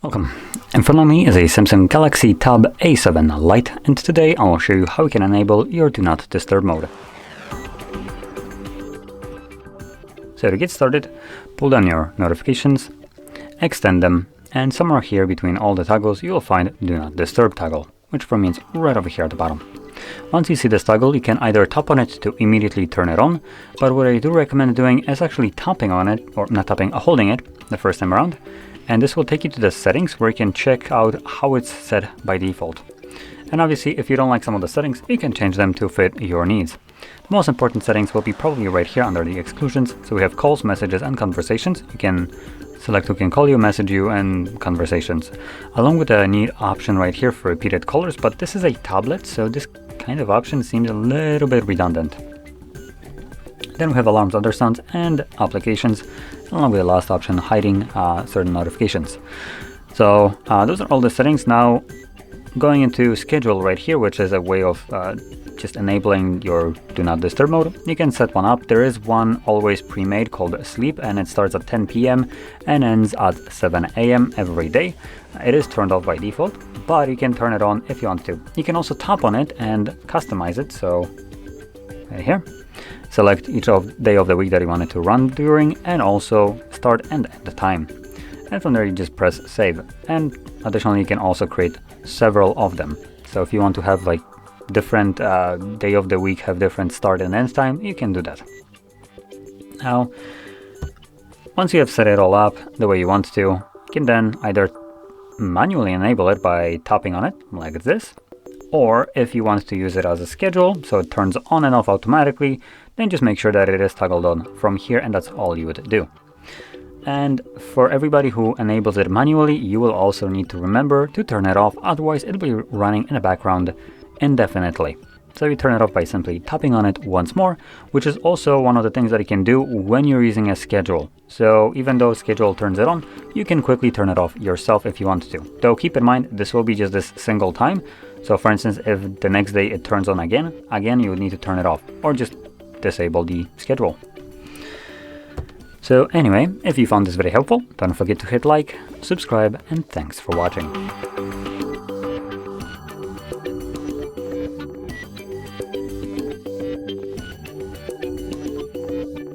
Welcome. In front of me is a Samsung Galaxy Tab A7 Lite, and today I'll show you how you can enable your Do Not Disturb mode. So to get started, pull down your notifications, extend them, and somewhere here between all the toggles you will find Do Not Disturb toggle, which for me is right over here at the bottom. Once you see this toggle, you can either tap on it to immediately turn it on, but what I do recommend doing is actually tapping on it, or not tapping, holding it the first time around, and this will take you to the settings where you can check out how it's set by default. And obviously, if you don't like some of the settings, you can change them to fit your needs. The most important settings will be probably right here under the exclusions. So we have calls, messages, and conversations. You can select who can call you, message you, and conversations, along with a neat option right here for repeated callers, but this is a tablet, so this kind of option seems a little bit redundant. Then we have alarms, other sounds, and applications, along with the last option, hiding certain notifications. So those are all the settings. Now going into schedule right here, which is a way of just enabling your Do Not Disturb mode. You can set one up. There is one always pre-made called Sleep, and it starts at 10 p.m. and ends at 7 a.m. every day. It is turned off by default, but you can turn it on if you want to. You can also tap on it and customize it. So right here, select each day of the week that you want it to run during, and also start and end the time. And from there you just press save. And additionally, you can also create several of them. So if you want to have like different day of the week have different start and end time, you can do that. Now, once you have set it all up the way you want to, you can then either manually enable it by tapping on it like this, or if you want to use it as a schedule, so it turns on and off automatically, then just make sure that it is toggled on from here, and that's all you would do. And for everybody who enables it manually, you will also need to remember to turn it off, otherwise it'll be running in the background indefinitely. So you turn it off by simply tapping on it once more, which is also one of the things that you can do when you're using a schedule. So even though schedule turns it on, you can quickly turn it off yourself if you want to. Though keep in mind, this will be just this single time. So for instance, if the next day it turns on again, you would need to turn it off or just disable the schedule. So anyway, if you found this very helpful, don't forget to hit like, subscribe, and thanks for watching.